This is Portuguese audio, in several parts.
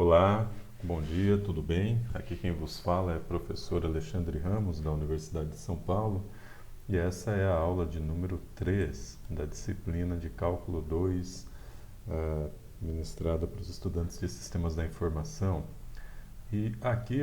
Olá, bom dia, tudo bem? Aqui quem vos fala é o professor Alexandre Ramos, da Universidade de São Paulo, e essa é a aula de número 3 da disciplina de Cálculo 2, ministrada para os estudantes de Sistemas da Informação. E aqui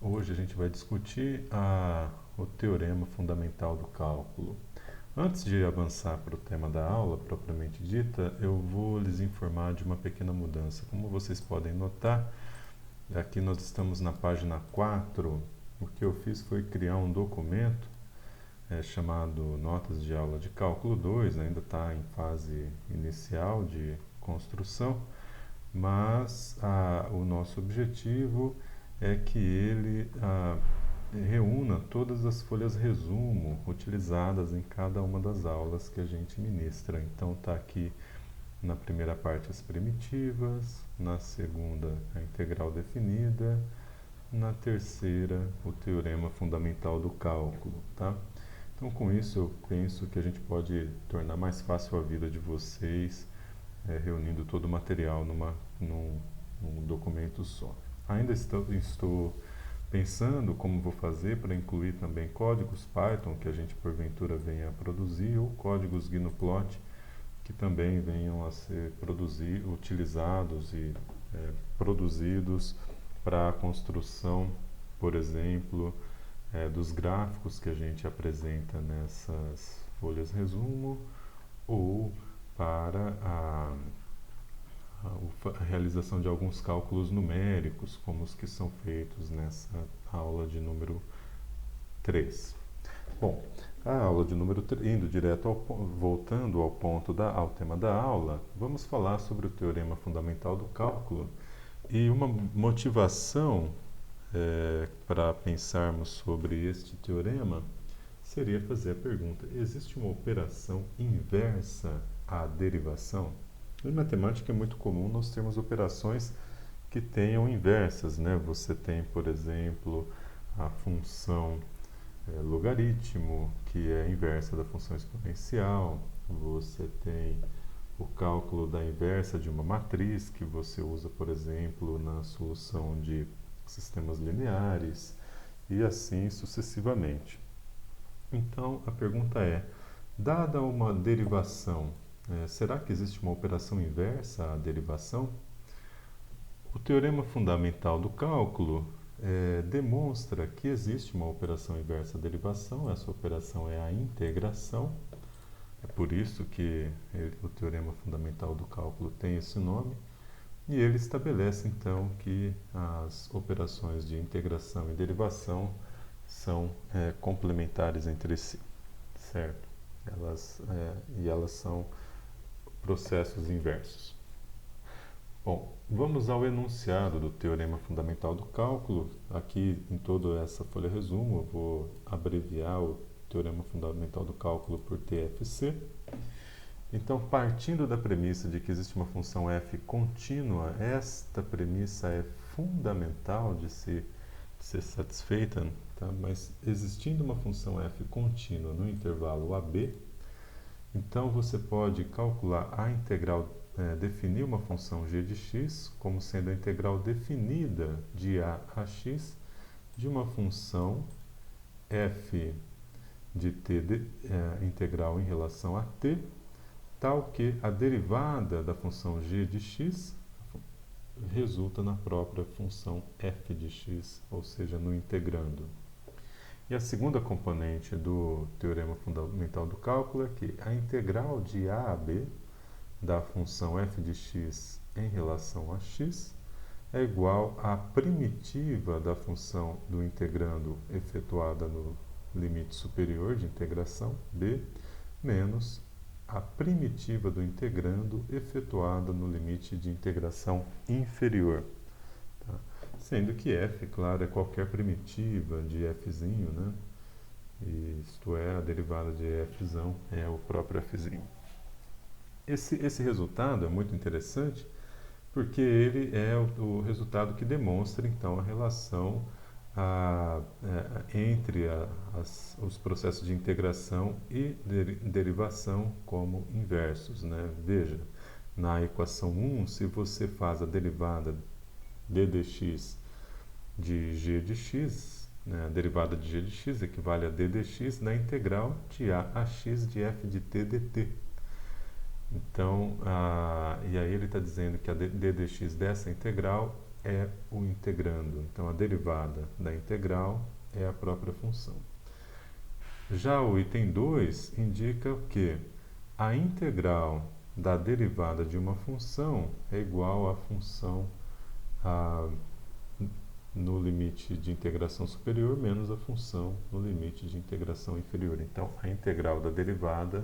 hoje a gente vai discutir o teorema fundamental do cálculo. Antes de avançar para o tema da aula propriamente dita, eu vou lhes informar de uma pequena mudança. Como vocês podem notar, aqui nós estamos na página 4. O que eu fiz foi criar um documento chamado Notas de Aula de Cálculo 2, ainda está em fase inicial de construção, mas o nosso objetivo é que ele reúna todas as folhas resumo utilizadas em cada uma das aulas que a gente ministra. Então está aqui na primeira parte as primitivas, na segunda a integral definida, na terceira o teorema fundamental do cálculo, tá? Então com isso eu penso que a gente pode tornar mais fácil a vida de vocês, reunindo todo o material num documento só. Ainda estou pensando como vou fazer para incluir também códigos Python que a gente porventura venha a produzir, ou códigos Gnuplot que também venham a ser utilizados e produzidos para a construção, por exemplo, dos gráficos que a gente apresenta nessas folhas resumo, ou para a realização de alguns cálculos numéricos, como os que são feitos nessa aula de número 3. Bom, a aula de número 3, voltando ao tema da aula, vamos falar sobre o teorema fundamental do cálculo, e uma motivação para pensarmos sobre este teorema seria fazer a pergunta: existe uma operação inversa à derivação? Em matemática é muito comum nós termos operações que tenham inversas, né? Você tem, por exemplo, a função logaritmo, que é a inversa da função exponencial. Você tem o cálculo da inversa de uma matriz, que você usa, por exemplo, na solução de sistemas lineares, e assim sucessivamente. Então, a pergunta é: dada uma derivação, será que existe uma operação inversa à derivação? O teorema fundamental do cálculo demonstra que existe uma operação inversa à derivação. Essa operação é a integração. É por isso que o teorema fundamental do cálculo tem esse nome. E ele estabelece, então, que as operações de integração e derivação são complementares entre si, certo? Elas são processos inversos. Bom, vamos ao enunciado do teorema fundamental do cálculo. Aqui em toda essa folha resumo eu vou abreviar o teorema fundamental do cálculo por TFC. Então, partindo da premissa de que existe uma função f contínua, esta premissa é fundamental de ser satisfeita, tá? Mas existindo uma função f contínua no intervalo AB, então você pode calcular a integral, definir uma função g de x como sendo a integral definida de a x de uma função f de t integral em relação a t, tal que a derivada da função g de x resulta na própria função f de x, ou seja, no integrando. E a segunda componente do teorema fundamental do cálculo é que a integral de a b da função f de x em relação a x é igual à primitiva da função do integrando efetuada no limite superior de integração b menos a primitiva do integrando efetuada no limite de integração inferior. Tá? Sendo que f, claro, é qualquer primitiva de fzinho, né? Isto é, a derivada de fzão é o próprio fzinho. Esse resultado é muito interessante porque ele é o resultado que demonstra, então, a relação entre os processos de integração e derivação como inversos, né? Veja, na equação 1, se você faz a derivada d dx de g de x, né, a derivada de g de x equivale a d dx da integral de a x de f de t dt. Então, e aí ele está dizendo que a d dx dessa integral é o integrando. Então, a derivada da integral é a própria função. Já o item 2 indica que a integral da derivada de uma função é igual à função no limite de integração superior menos a função no limite de integração inferior. Então, a integral da derivada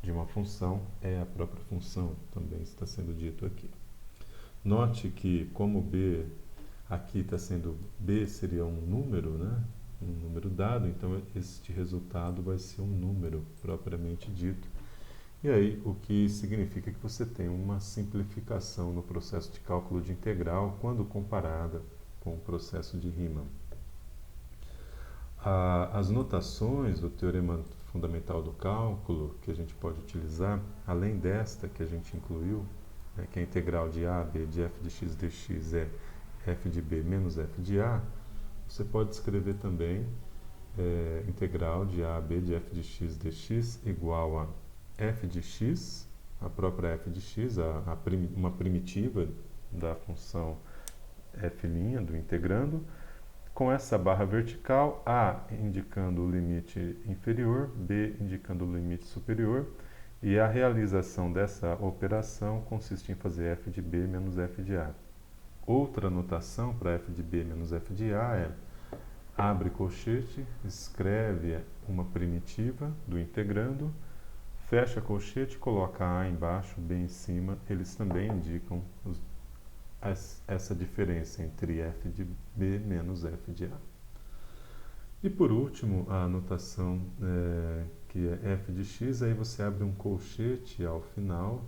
de uma função é a própria função, também está sendo dito aqui. Note que como b aqui está sendo b seria um número, né? Um número dado, então este resultado vai ser um número propriamente dito. E aí, o que significa que você tem uma simplificação no processo de cálculo de integral quando comparada com o processo de Riemann. As notações do teorema fundamental do cálculo que a gente pode utilizar, além desta que a gente incluiu, né, que a integral de a, b de f de x dx é f de b menos f de a, você pode escrever também integral de a, b de f de x dx igual a f de x, a própria f de x, uma primitiva da função f' do integrando, com essa barra vertical, a indicando o limite inferior, b indicando o limite superior, e a realização dessa operação consiste em fazer f de b menos f de a. Outra notação para f de b menos f de a é abre colchete, escreve uma primitiva do integrando, fecha colchete, coloca a embaixo, b em cima, eles também indicam essa diferença entre f de b menos f de a. E por último, a notação que é f de x, aí você abre um colchete ao final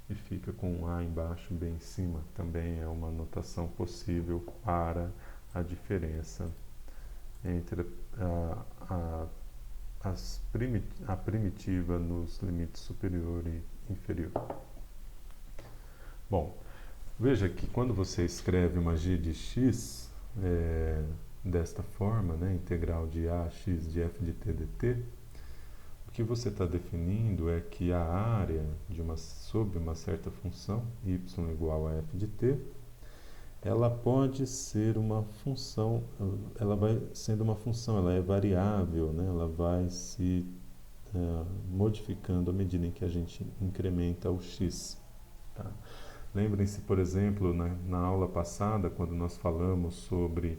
e fica com a embaixo, b em cima. Também é uma notação possível para a diferença entre a primitiva nos limites superior e inferior. Bom, veja que quando você escreve uma g de x desta forma, né, integral de a x de f de t dt, o que você está definindo é que a área sobre uma certa função, y igual a f de t, ela pode ser uma função, ela vai sendo uma função, ela é variável, né, ela vai se modificando à medida em que a gente incrementa o x. Tá? Lembrem-se, por exemplo, na aula passada, quando nós falamos sobre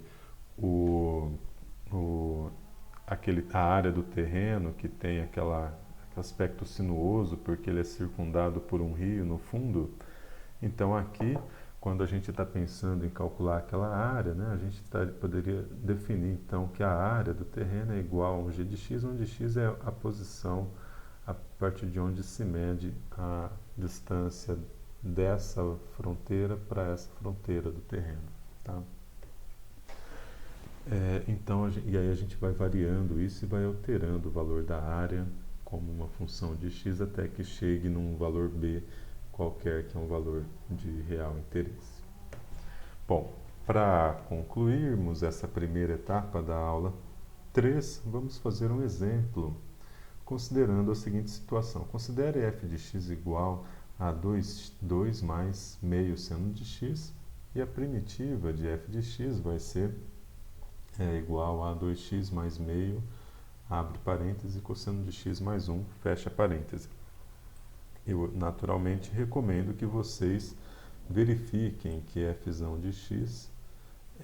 a área do terreno que tem aquele aspecto sinuoso porque ele é circundado por um rio no fundo. Então aqui, quando a gente está pensando em calcular aquela área, né, a gente poderia definir então que a área do terreno é igual a um g de x, onde x é a posição a partir de onde se mede a distância dessa fronteira para essa fronteira do terreno. Tá? Então, e aí a gente vai variando isso e vai alterando o valor da área como uma função de x até que chegue num valor b qualquer, que é um valor de real interesse. Bom, para concluirmos essa primeira etapa da aula 3, vamos fazer um exemplo considerando a seguinte situação. Considere f de x igual a 2 mais meio seno de x, e a primitiva de f de x vai ser igual a 2x mais meio, abre parêntese, cosseno de x mais 1, fecha parêntese. Eu naturalmente recomendo que vocês verifiquem que f de x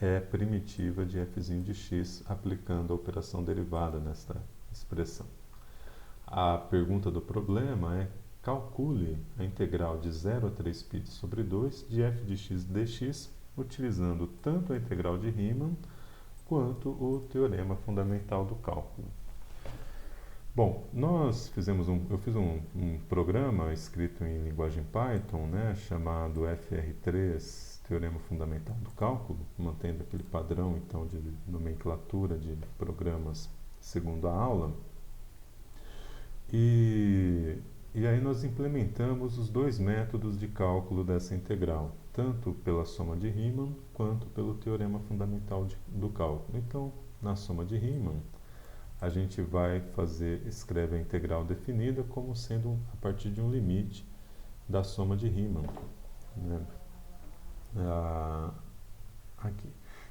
é primitiva de f de x aplicando a operação derivada nesta expressão. A pergunta do problema é: calcule a integral de 0 a 3π sobre 2 de f de x dx utilizando tanto a integral de Riemann quanto o teorema fundamental do cálculo. Bom, eu fiz um programa escrito em linguagem Python, né, chamado FR3, Teorema Fundamental do Cálculo, mantendo aquele padrão então de nomenclatura de programas segundo a aula. E aí nós implementamos os dois métodos de cálculo dessa integral. tanto pela soma de Riemann quanto pelo teorema fundamental do cálculo. Então, na soma de Riemann, a gente escreve a integral definida como sendo a partir de um limite da soma de Riemann, né? Aqui.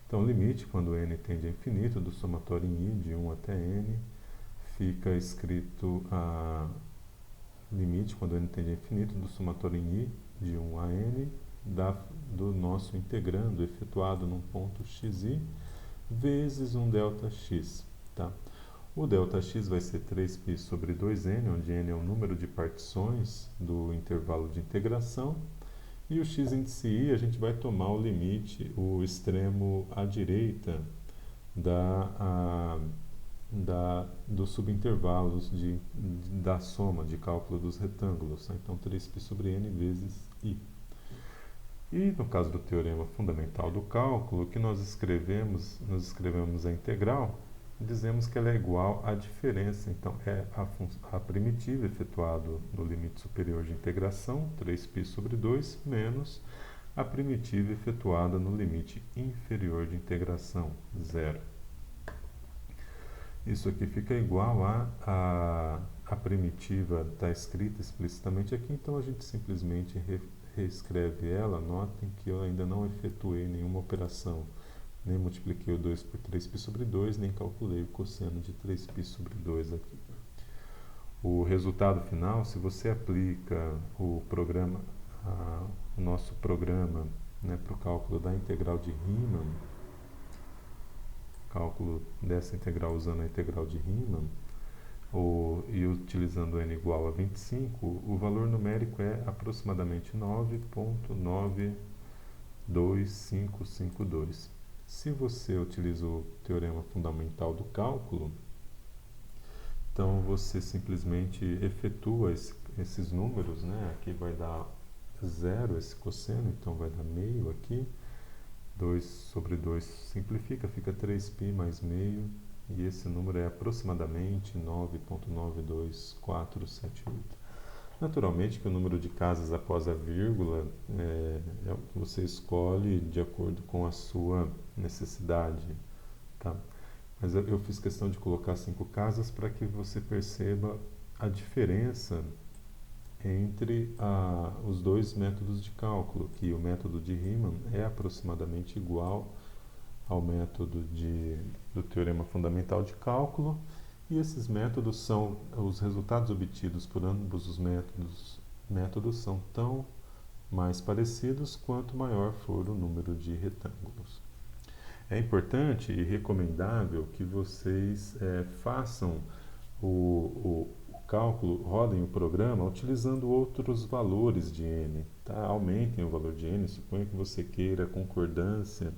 Então, o limite, quando n tende a infinito, do somatório em i de 1 até n, fica escrito limite, quando n tende a infinito, do somatório em i de 1 a n, do nosso integrando efetuado num ponto xi, vezes um ΔX. Tá? O ΔX vai ser 3π sobre 2n, onde n é o número de partições do intervalo de integração. E o x índice i, a gente vai tomar o limite, o extremo à direita dos subintervalos da soma de cálculo dos retângulos. Tá? Então, 3π sobre n vezes i. E no caso do teorema fundamental do cálculo, que nós escrevemos a integral, dizemos que ela é igual à diferença. Então, é a primitiva efetuada no limite superior de integração, 3π sobre 2, menos a primitiva efetuada no limite inferior de integração, 0. Isso aqui fica igual a primitiva, está escrita explicitamente aqui, então a gente simplesmente reescreve ela. Notem que eu ainda não efetuei nenhuma operação, nem multipliquei o 2 por 3π sobre 2, nem calculei o cosseno de 3π sobre 2 aqui. O resultado final, se você aplica o nosso programa, né, para o cálculo da integral de Riemann, cálculo dessa integral usando a integral de Riemann, e utilizando n igual a 25, o valor numérico é aproximadamente 9,22552. Se você utiliza o teorema fundamental do cálculo, então você simplesmente efetua esses números, né? Aqui vai dar 0 esse cosseno, então vai dar meio aqui. 2 sobre 2 simplifica, fica 3π mais meio, e esse número é aproximadamente 9,92478. Naturalmente que o número de casas após a vírgula você escolhe de acordo com a sua necessidade, tá? Mas eu fiz questão de colocar 5 casas para que você perceba a diferença entre os dois métodos de cálculo, que o método de Riemann é aproximadamente igual ao método do teorema fundamental de cálculo, e esses métodos são, os resultados obtidos por ambos os métodos são tão mais parecidos quanto maior for o número de retângulos. É importante e recomendável que vocês façam o cálculo, rodem o programa utilizando outros valores de n, tá? Aumentem o valor de n, suponha que você queira concordância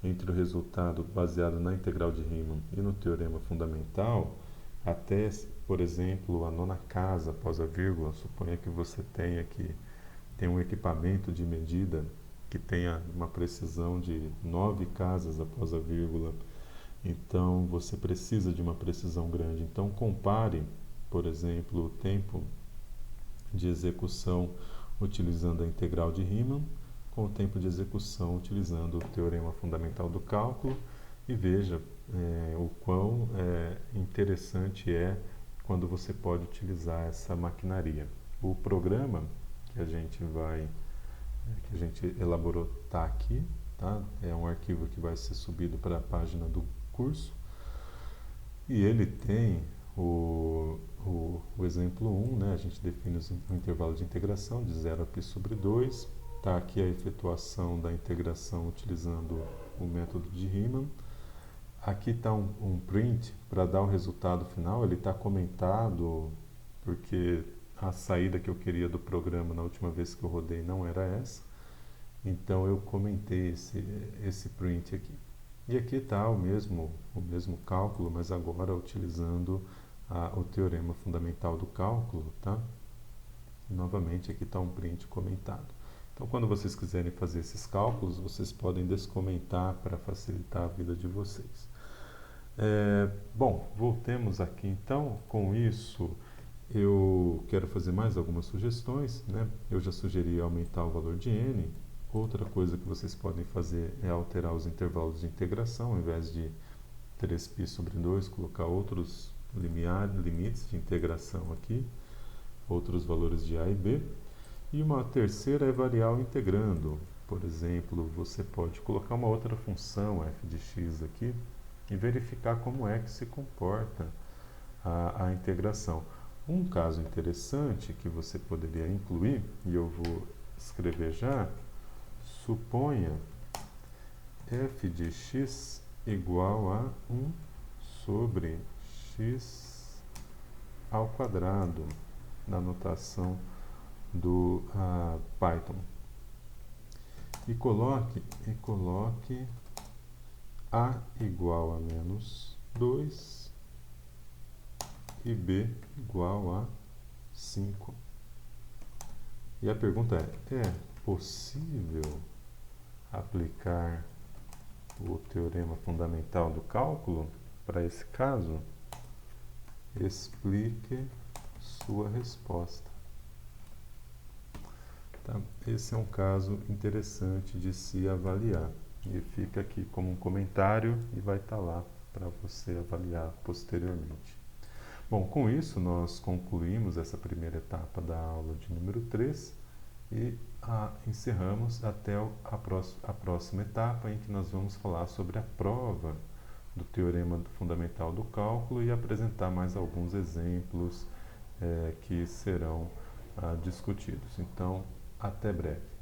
entre o resultado baseado na integral de Riemann e no teorema fundamental, até, por exemplo, a 9ª casa após a vírgula. Suponha que você tem um equipamento de medida que tenha uma precisão de 9 casas após a vírgula, então você precisa de uma precisão grande. Então compare, por exemplo, o tempo de execução utilizando a integral de Riemann com o tempo de execução utilizando o teorema fundamental do cálculo, e veja o quão interessante é quando você pode utilizar essa maquinaria. O programa que a gente elaborou está aqui, tá? É um arquivo que vai ser subido para a página do curso, e ele tem o exemplo 1, né? A gente define um intervalo de integração de 0 a π sobre 2. Está aqui a efetuação da integração utilizando o método de Riemann. Aqui está um print para dar o resultado final. Ele está comentado porque a saída que eu queria do programa na última vez que eu rodei não era essa. Então eu comentei esse print aqui. E aqui está o mesmo cálculo, mas agora utilizando o teorema fundamental do cálculo, tá? Novamente aqui está um print comentado. Então, quando vocês quiserem fazer esses cálculos, vocês podem descomentar para facilitar a vida de vocês. Bom, voltemos aqui então. Com isso, eu quero fazer mais algumas sugestões, né? Eu já sugeri aumentar o valor de n, Outra coisa que vocês podem fazer é alterar os intervalos de integração, ao invés de 3π sobre 2, colocar outros limites de integração aqui, outros valores de a e b. E uma terceira é variar o integrando. Por exemplo, você pode colocar uma outra função f de x aqui e verificar como é que se comporta a integração. Um caso interessante que você poderia incluir, e eu vou escrever já, suponha f de x igual a 1 sobre x ao quadrado, na notação do Python. E coloque a igual a menos 2 e b igual a 5. E a pergunta é possível aplicar o teorema fundamental do cálculo para esse caso? Explique sua resposta. Tá? Esse é um caso interessante de se avaliar. E fica aqui como um comentário e vai estar lá para você avaliar posteriormente. Bom, com isso nós concluímos essa primeira etapa da aula de número 3 e encerramos até a próxima etapa, em que nós vamos falar sobre a prova do teorema fundamental do cálculo e apresentar mais alguns exemplos que serão discutidos. Então, até breve.